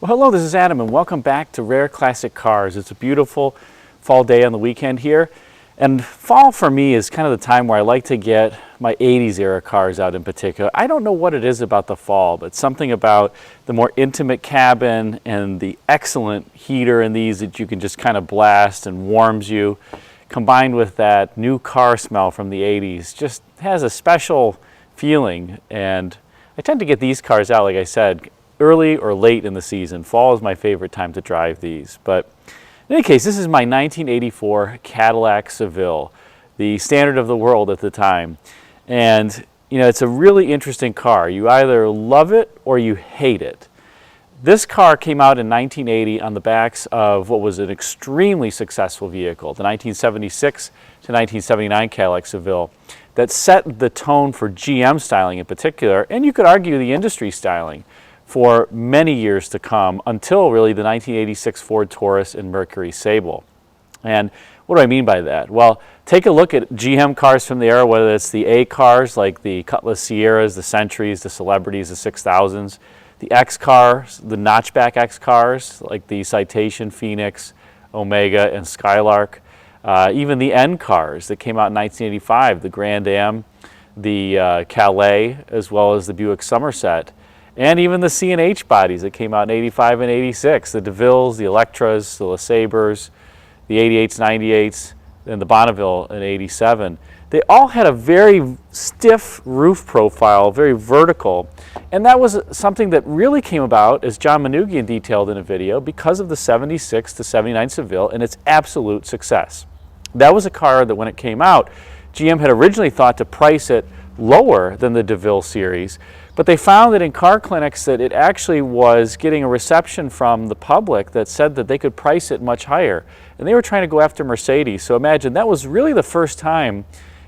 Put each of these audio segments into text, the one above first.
Well, hello, this is Adam, and welcome back to Rare Classic Cars. It's a beautiful fall day on the weekend here, and fall for me is kind of the time where I like to get my 80s era cars out in particular. I don't know what it is about the fall, but something about the more intimate cabin and the excellent heater in these that you can just kind of blast and warms you, combined with that new car smell from the 80s, just has a special feeling. And I tend to get these cars out, like I said, early or late in the season. Fall is my favorite time to drive these. But in any case, this is my 1984 Cadillac Seville, the standard of the world at the time. And you know, it's a really interesting car. You either love it or you hate it. This car came out in 1980 on the backs of what was an extremely successful vehicle, the 1976 to 1979 Cadillac Seville, that set the tone for GM styling in particular, and you could argue the industry styling, for many years to come, until really the 1986 Ford Taurus and Mercury Sable. And what do I mean by that? Well, take a look at GM cars from the era, whether it's the A cars like the Cutlass Sierras, the Centuries, the Celebrities, the 6000s, the X cars, the notchback X cars like the Citation, Phoenix, Omega, and Skylark. Even the N cars that came out in 1985, the Grand Am, the Calais, as well as the Buick Somerset. And even the C&H bodies that came out in 85 and 86, the DeVilles, the Electras, the LeSabres, the 88s, 98s, and the Bonneville in 87. They all had a very stiff roof profile, very vertical, and that was something that really came about, as John Manoogian detailed in a video, because of the 76 to 79 Seville and its absolute success. That was a car that when it came out, GM had originally thought to price it lower than the DeVille series, but they found that in car clinics that it actually was getting a reception from the public that said that they could price it much higher. And they were trying to go after Mercedes. So imagine that was really the first time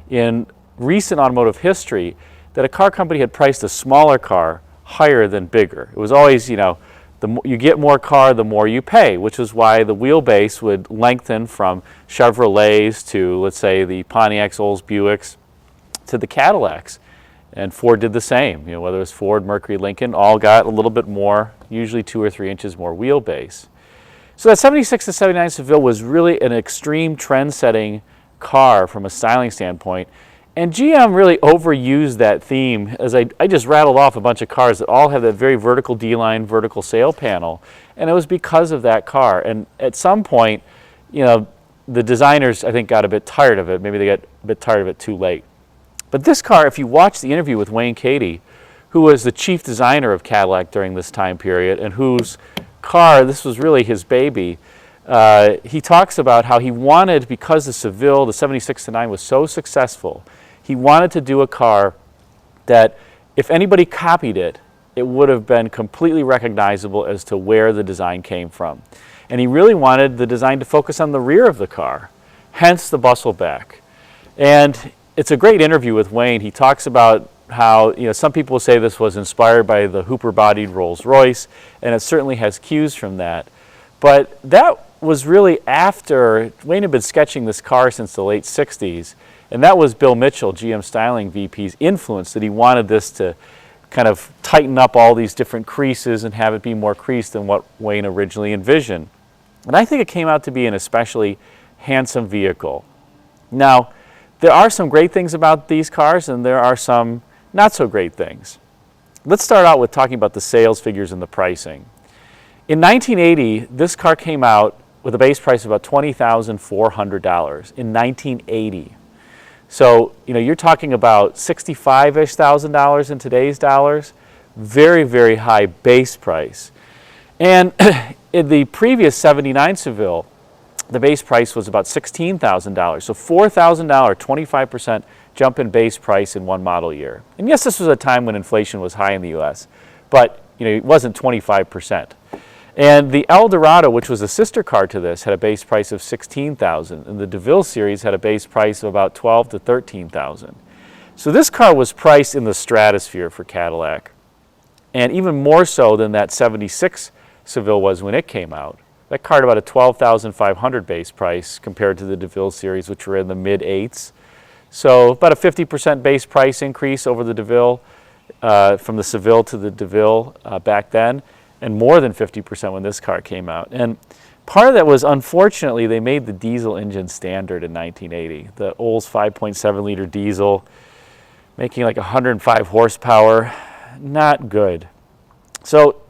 in recent automotive history that a car company had priced a smaller car higher than bigger. It was always, you know, you get more car, the more you pay, which is why the wheelbase would lengthen from Chevrolets to, let's say, the Pontiacs, Olds, Buicks, to the Cadillacs. And Ford did the same. You know, whether it was Ford, Mercury, Lincoln, all got a little bit more, usually 2 or 3 inches more wheelbase. So that 76 to 79 Seville was really an extreme trend-setting car from a styling standpoint. And GM really overused that theme, as I just rattled off a bunch of cars that all have that very vertical D-line, vertical sail panel. And it was because of that car. And at some point, you know, the designers, I think, got a bit tired of it. Maybe they got a bit tired of it too late. But this car, if you watch the interview with Wayne Cady, who was the chief designer of Cadillac during this time period, and whose car, this was really his baby, he talks about how he wanted, because the Seville, the 76 to 9 was so successful, he wanted to do a car that if anybody copied it, it would have been completely recognizable as to where the design came from. And he really wanted the design to focus on the rear of the car, hence the Bustleback. And it's a great interview with Wayne. He talks about how, you know, some people say this was inspired by the Hooper-bodied Rolls-Royce, and it certainly has cues from that. But that was really after Wayne had been sketching this car since the late 60s, and that was Bill Mitchell, GM Styling VP's influence, that he wanted this to kind of tighten up all these different creases and have it be more creased than what Wayne originally envisioned. And I think it came out to be an especially handsome vehicle. Now, there are some great things about these cars, and there are some not so great things. Let's start out with talking about the sales figures and the pricing. In 1980, this car came out with a base price of about $20,400 in 1980. So, you know, you're talking about $65,000-ish in today's dollars. Very, very high base price. And in the previous 79 Seville, the base price was about $16,000, so $4,000, 25% jump in base price in one model year. And yes, this was a time when inflation was high in the U.S., but you know, it wasn't 25%. And the Eldorado, which was a sister car to this, had a base price of $16,000, and the DeVille series had a base price of about $12,000 to $13,000. So this car was priced in the stratosphere for Cadillac, and even more so than that 76 Seville was when it came out. That car had about a $12,500 base price compared to the DeVille series, which were in the mid-8s. So about a 50% base price increase over the DeVille, from the Seville to the DeVille back then. and more than 50% when this car came out. And part of that was, unfortunately, they made the diesel engine standard in 1980. The Olds 5.7 liter diesel, making like 105 horsepower, not good. So,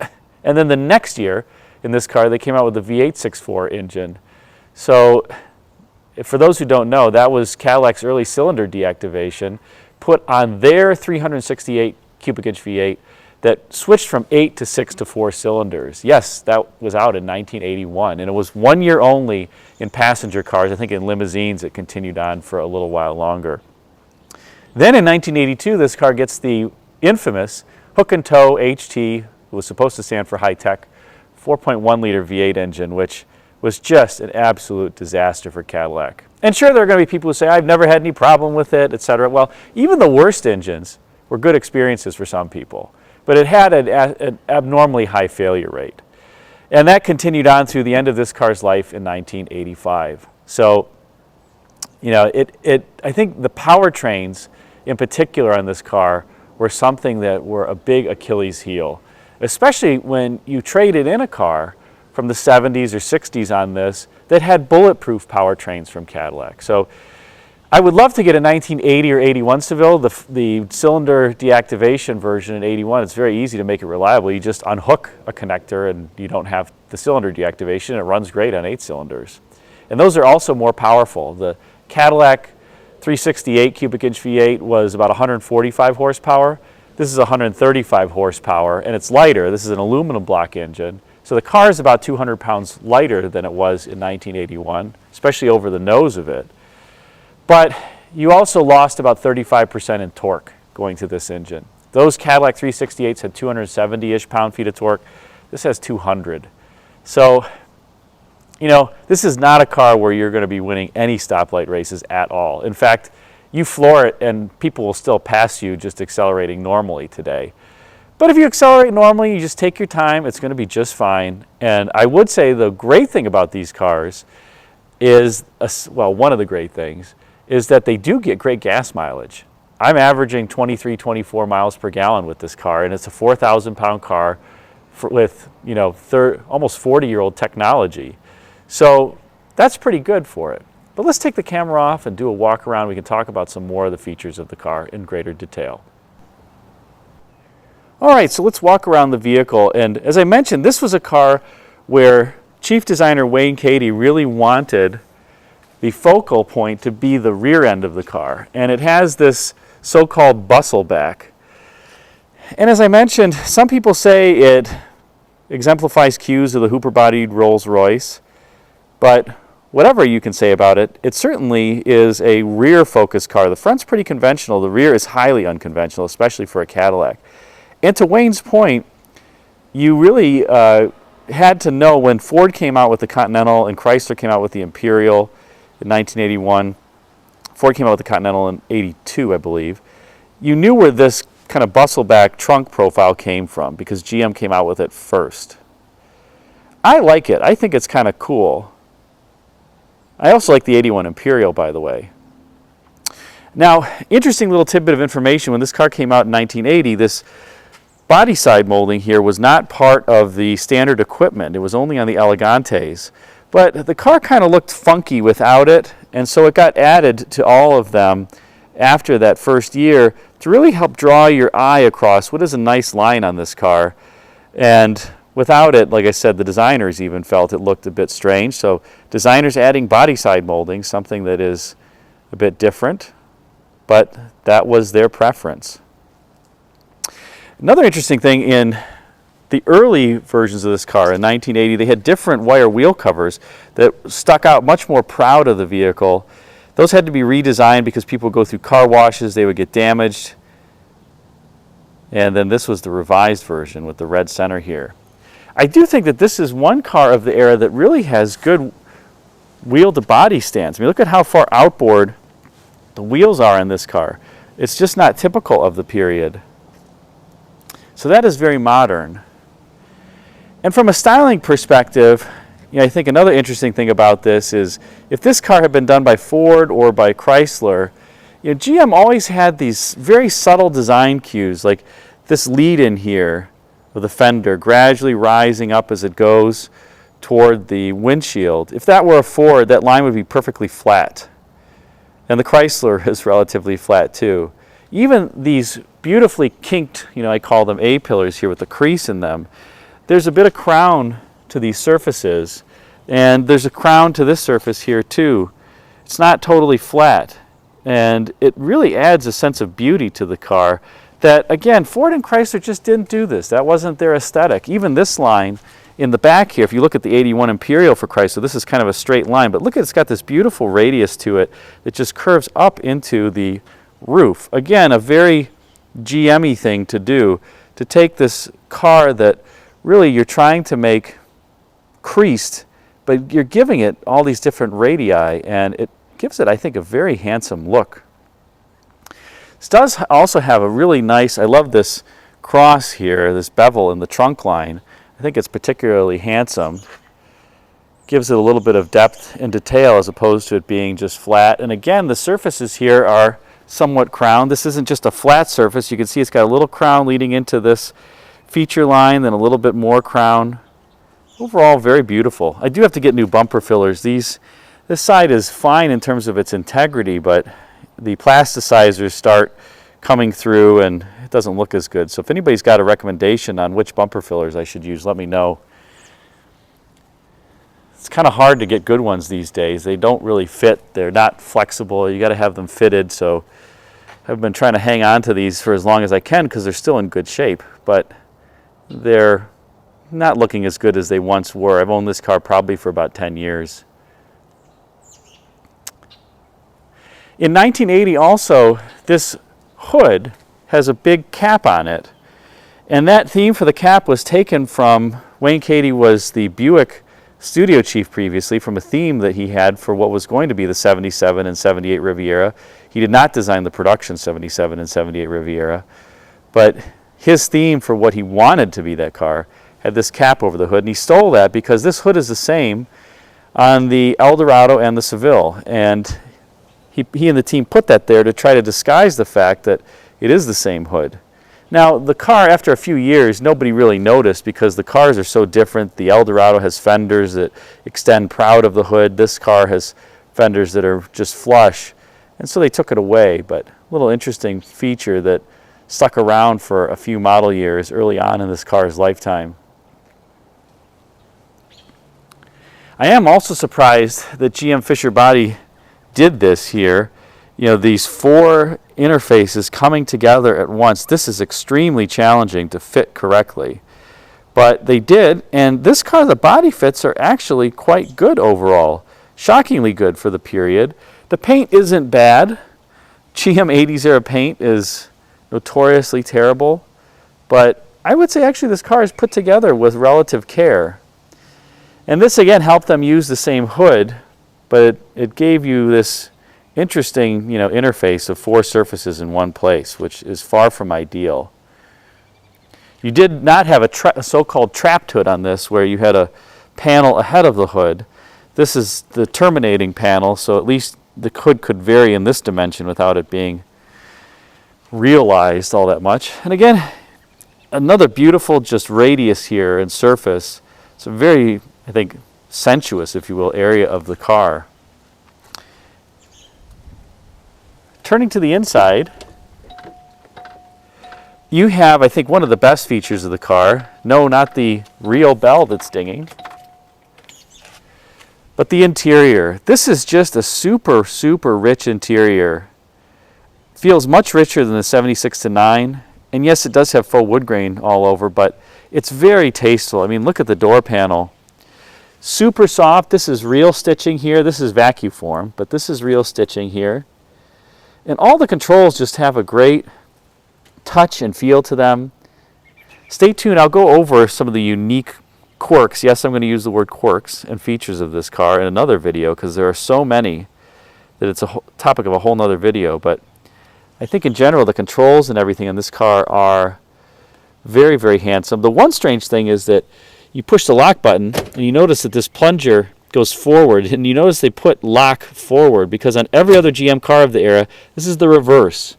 and then the next year in this car, they came out with the V8 6.4 engine. So, for those who don't know, that was Cadillac's early cylinder deactivation put on their 368 cubic inch V8 that switched from 8 to 6 to 4 cylinders. Yes, that was out in 1981, and it was 1 year only in passenger cars. I think in limousines it continued on for a little while longer. Then in 1982, this car gets the infamous hook and toe HT, it was supposed to stand for high tech, 4.1 liter V8 engine, which was just an absolute disaster for Cadillac. And sure, there are going to be people who say, I've never had any problem with it, etc. Well, even the worst engines were good experiences for some people, but it had an abnormally high failure rate. And that continued on through the end of this car's life in 1985. So, you know, I think the powertrains in particular on this car were something that were a big Achilles heel, especially when you traded in a car from the 70s or 60s on this that had bulletproof powertrains from Cadillac. So I would love to get a 1980 or 81 Seville, the cylinder deactivation version in 81. It's very easy to make it reliable. You just unhook a connector and you don't have the cylinder deactivation. It runs great on 8 cylinders. And those are also more powerful. The Cadillac 368 cubic inch V8 was about 145 horsepower. This is 135 horsepower, and it's lighter. This is an aluminum block engine. So the car is about 200 pounds lighter than it was in 1981, especially over the nose of it. But you also lost about 35% in torque going to this engine. Those Cadillac 368s had 270-ish pound-feet of torque. This has 200. So, you know, this is not a car where you're going to be winning any stoplight races at all. In fact, you floor it and people will still pass you just accelerating normally today. But if you accelerate normally, you just take your time, it's going to be just fine. And I would say the great thing about these cars is, well, one of the great things, is that they do get great gas mileage. I'm averaging 23, 24 miles per gallon with this car, and it's a 4,000 pound car with, you know, almost 40-year-old technology. So that's pretty good for it. But let's take the camera off and do a walk around. We can talk about some more of the features of the car in greater detail. All right, so let's walk around the vehicle. And as I mentioned, this was a car where Chief Designer Wayne Cady really wanted the focal point to be the rear end of the car. And it has this so-called Bustleback. And as I mentioned, some people say it exemplifies cues of the Hooper-bodied Rolls-Royce. But whatever you can say about it, it certainly is a rear-focused car. The front's pretty conventional. The rear is highly unconventional, especially for a Cadillac. And to Wayne's point, you really had to know when Ford came out with the Continental and Chrysler came out with the Imperial in 1981. Ford came out with the Continental in 82, I believe. You knew where this kind of Bustleback trunk profile came from because GM came out with it first. I like it. I think it's kind of cool. I also like the 81 Imperial, by the way. Now, interesting little tidbit of information. When this car came out in 1980, this body side molding here was not part of the standard equipment. It was only on the Elegantes. But the car kind of looked funky without it, and so it got added to all of them after that first year to really help draw your eye across what is a nice line on this car. And without it, like I said, the designers even felt it looked a bit strange. So designers adding body side molding, something that is a bit different, but that was their preference. Another interesting thing, in the early versions of this car in 1980, they had different wire wheel covers that stuck out much more proud of the vehicle. Those had to be redesigned because people would go through car washes, they would get damaged. And then this was the revised version with the red center here. I do think that this is one car of the era that really has good wheel-to-body stance. I mean, look at how far outboard the wheels are in this car. It's just not typical of the period. So that is very modern. And from a styling perspective, you know, I think another interesting thing about this is if this car had been done by Ford or by Chrysler, you know, GM always had these very subtle design cues, like this lead in here of the fender gradually rising up as it goes toward the windshield. If that were a Ford, that line would be perfectly flat. And the Chrysler is relatively flat too. Even these beautifully kinked, I call them A-pillars here with the crease in them, there's a bit of crown to these surfaces, and there's a crown to this surface here too. It's not totally flat, and it really adds a sense of beauty to the car that, again, Ford and Chrysler just didn't do this. That wasn't their aesthetic. Even this line in the back here, if you look at the 81 Imperial for Chrysler, this is kind of a straight line, but look, it's got this beautiful radius to it that just curves up into the roof. Again, a very GM-y thing to do, to take this car that really you're trying to make creased, but you're giving it all these different radii, and it gives it, I think, a very handsome look. This does also have a really nice, I love this cross here, this bevel in the trunk line. I think it's particularly handsome. Gives it a little bit of depth and detail as opposed to it being just flat. And again, the surfaces here are somewhat crowned. This isn't just a flat surface. You can see it's got a little crown leading into this feature line, then a little bit more crown. Overall, very beautiful. I do have to get new bumper fillers. This side is fine in terms of its integrity, but the plasticizers start coming through and it doesn't look as good. So if anybody's got a recommendation on which bumper fillers I should use, let me know. It's kind of hard to get good ones these days. They don't really fit. They're not flexible. You got to have them fitted. So I've been trying to hang on to these for as long as I can because they're still in good shape, but they're not looking as good as they once were. I've owned this car probably for about 10 years. In 1980 also, this hood has a big cap on it, and that theme for the cap was taken from, Wayne Cady was the Buick studio chief previously, from a theme that he had for what was going to be the 77 and 78 Riviera. He did not design the production 77 and 78 Riviera, but his theme for what he wanted to be that car had this cap over the hood, and he stole that because this hood is the same on the Eldorado and the Seville, and he and the team put that there to try to disguise the fact that it is the same hood. Now, the car, after a few years, nobody really noticed because the cars are so different. The Eldorado has fenders that extend proud of the hood. This car has fenders that are just flush, and so they took it away. But a little interesting feature that stuck around for a few model years early on in this car's lifetime. I am also surprised that GM Fisher Body did this here. These four interfaces coming together at once. This is extremely challenging to fit correctly, but they did, and this car, the body fits are actually quite good overall. Shockingly good for the period. The paint isn't bad. GM 80s era paint is notoriously terrible, but I would say actually this car is put together with relative care. And this again helped them use the same hood, but it gave you this interesting, interface of four surfaces in one place, which is far from ideal. You did not have a so-called trapped hood on this, where you had a panel ahead of the hood. This is the terminating panel, so at least the hood could vary in this dimension without it being realized all that much. And again, another beautiful just radius here and surface. It's a very, I think, sensuous, if you will, area of the car. Turning to the inside, you have, I think, one of the best features of the car. No, not the real bell that's dinging, but the interior. This is just a super, super rich interior. Feels much richer than the 76-9, and yes, it does have faux wood grain all over, but it's very tasteful. I mean, look at the door panel. Super soft. This is real stitching here. This is vacuum form, but this is real stitching here. And all the controls just have a great touch and feel to them. Stay tuned. I'll go over some of the unique quirks. Yes, I'm going to use the word quirks and features of this car in another video because there are so many that it's a topic of a whole nother video. But I think in general the controls and everything in this car are very, very handsome. The one strange thing is that you push the lock button and you notice that this plunger goes forward, and you notice they put lock forward because on every other GM car of the era, this is the reverse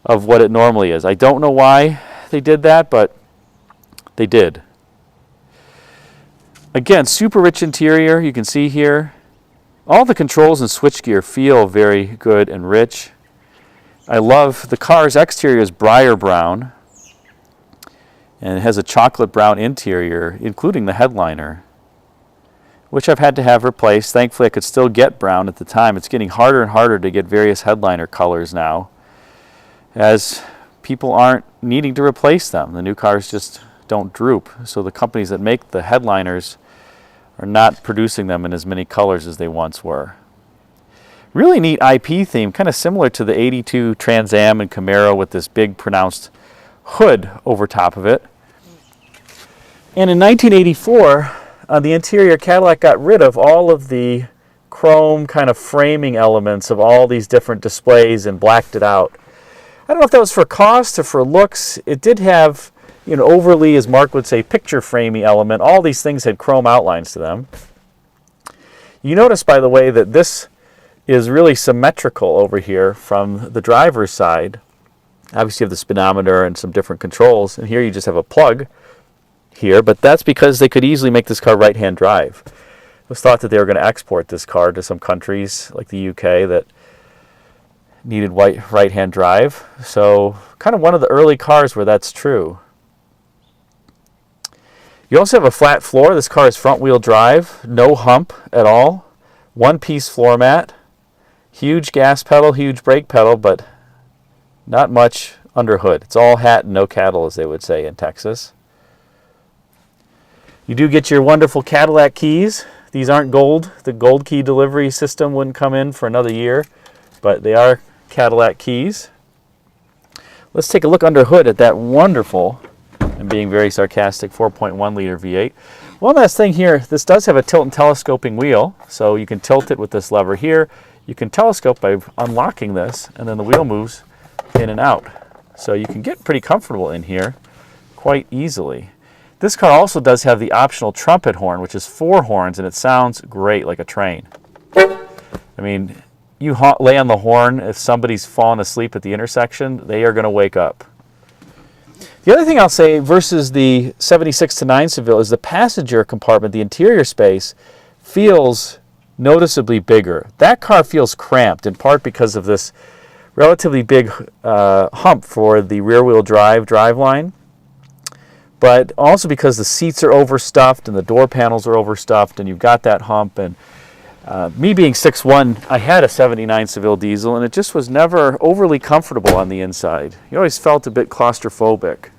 of what it normally is. I don't know why they did that, but They did. Again, super rich interior, you can see here. All the controls and switchgear feel very good and rich. I love the car's exterior is briar brown, and it has a chocolate brown interior, including the headliner, which I've had to have replaced. Thankfully, I could still get brown at the time. It's getting harder and harder to get various headliner colors now, as people aren't needing to replace them. The new cars just don't droop. So the companies that make the headliners are not producing them in as many colors as they once were. Really neat IP theme, kind of similar to the 82 Trans Am and Camaro with this big pronounced hood over top of it. And in 1984, on the interior, Cadillac got rid of all of the chrome kind of framing elements of all these different displays and blacked it out. I don't know if that was for cost or for looks. It did have, overly, as Mark would say, picture framing element. All these things had chrome outlines to them. You notice, by the way, that this is really symmetrical over here from the driver's side. Obviously, you have the speedometer and some different controls. And here you just have a plug here. But that's because they could easily make this car right-hand drive. It was thought that they were going to export this car to some countries like the UK that needed right-hand drive. So kind of one of the early cars where that's true. You also have a flat floor. This car is front-wheel drive, no hump at all. One-piece floor mat, huge gas pedal, huge brake pedal, but not much under hood. It's all hat and no cattle, as they would say in Texas. You do get your wonderful Cadillac keys. These aren't gold. The gold key delivery system wouldn't come in for another year, but they are Cadillac keys. Let's take a look under hood at that wonderful, and being very sarcastic, 4.1 liter V8. One last thing here, this does have a tilt and telescoping wheel, so you can tilt it with this lever here. You can telescope by unlocking this, and then the wheel moves in and out. So you can get pretty comfortable in here quite easily. This car also does have the optional trumpet horn, which is 4 horns, and it sounds great like a train. I mean, you lay on the horn, if somebody's fallen asleep at the intersection, they are going to wake up. The other thing I'll say versus the 76-9 Seville is the passenger compartment, the interior space, feels noticeably bigger. That car feels cramped, in part because of this relatively big hump for the rear-wheel drive line, but also because the seats are overstuffed and the door panels are overstuffed, and you've got that hump. And me being 6'1", I had a 79 Seville diesel, and it just was never overly comfortable on the inside. You always felt a bit claustrophobic.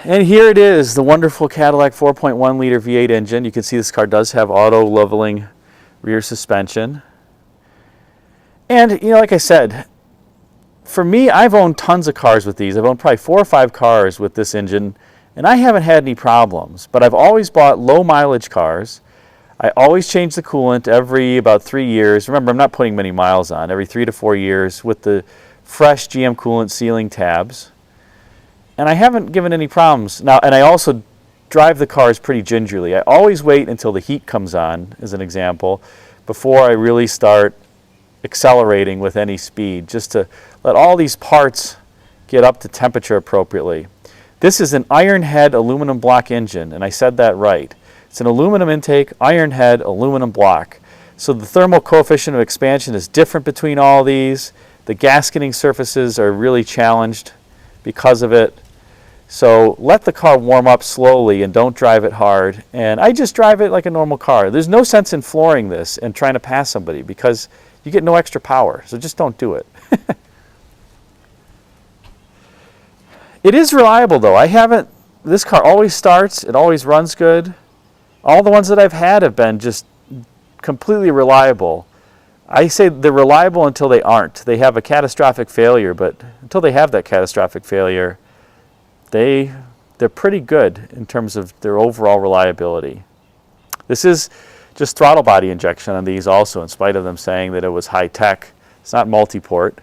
And here it is, the wonderful Cadillac 4.1 liter V8 engine. You can see this car does have auto leveling rear suspension. And, like I said, for me, I've owned tons of cars with these. I've owned probably 4 or 5 cars with this engine, and I haven't had any problems. But I've always bought low mileage cars. I always change the coolant every about 3 years. Remember, I'm not putting many miles on, every 3 to 4 years with the fresh GM coolant sealing tabs. And I haven't given any problems. Now, and I also drive the cars pretty gingerly. I always wait until the heat comes on, as an example, before I really start accelerating with any speed, just to let all these parts get up to temperature appropriately. This is an iron head aluminum block engine, and I said that right. It's an aluminum intake, iron head, aluminum block. So the thermal coefficient of expansion is different between all these. The gasketing surfaces are really challenged because of it. So let the car warm up slowly and don't drive it hard. And I just drive it like a normal car. There's no sense in flooring this and trying to pass somebody because you get no extra power. So just don't do it. It is reliable though. This car always starts, it always runs good. All the ones that I've had have been just completely reliable. I say they're reliable until they aren't. They have a catastrophic failure, but until they have that catastrophic failure, they're pretty good in terms of their overall reliability. This is just throttle body injection on these also, in spite of them saying that it was high tech. It's not multi-port.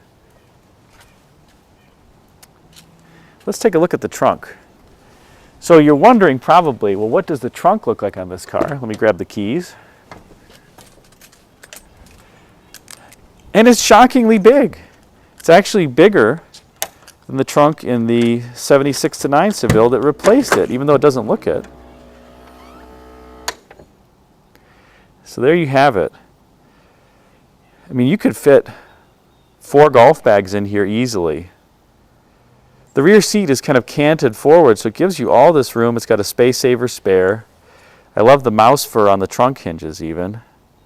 Let's take a look at the trunk. So you're wondering probably, well, what does the trunk look like on this car? Let me grab the keys. And it's shockingly big. It's actually bigger than the trunk in the 76-9 Seville that replaced it, even though it doesn't look it. So there you have it. I mean, you could fit 4 golf bags in here easily. The rear seat is kind of canted forward, so it gives you all this room. It's got a space saver spare. I love the mouse fur on the trunk hinges even.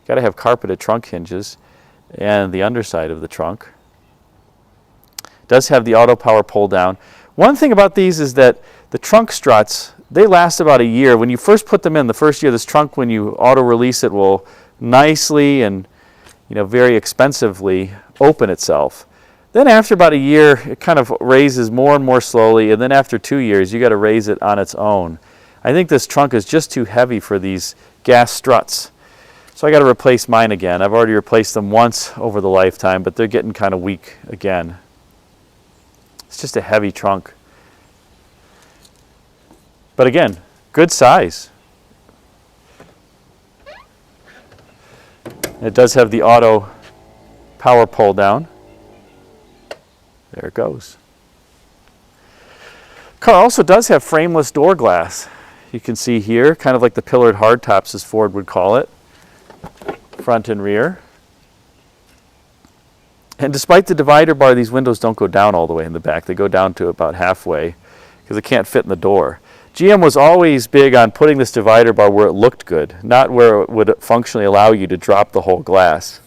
Got to have carpeted trunk hinges, and the underside of the trunk. Does have the auto power pull down. One thing about these is that the trunk struts, they last about a year. When you first put them in the first year, this trunk, when you auto release it, will nicely and very expensively open itself. Then after about a year, it kind of raises more and more slowly, and then after 2 years, you got to raise it on its own. I think this trunk is just too heavy for these gas struts. So I got to replace mine again. I've already replaced them once over the lifetime, but they're getting kind of weak again. It's just a heavy trunk. But again, good size. It does have the auto power pull down. There it goes. Car also does have frameless door glass. You can see here, kind of like the pillared hardtops as Ford would call it, front and rear. And despite the divider bar, these windows don't go down all the way in the back. They go down to about halfway because they can't fit in the door. GM was always big on putting this divider bar where it looked good, not where it would functionally allow you to drop the whole glass.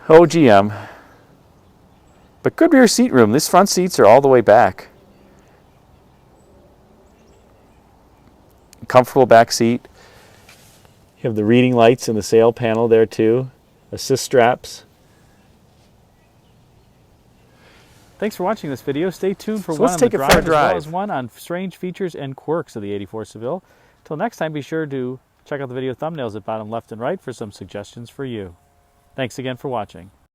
Oh, GM. But good rear seat room. These front seats are all the way back. Comfortable back seat. You have the reading lights in the sail panel there too. Assist straps. Thanks for watching this video. Stay tuned for one on the drive, as well as one on strange features and quirks of the '84 Seville. Till next time, be sure to check out the video thumbnails at bottom left and right for some suggestions for you. Thanks again for watching.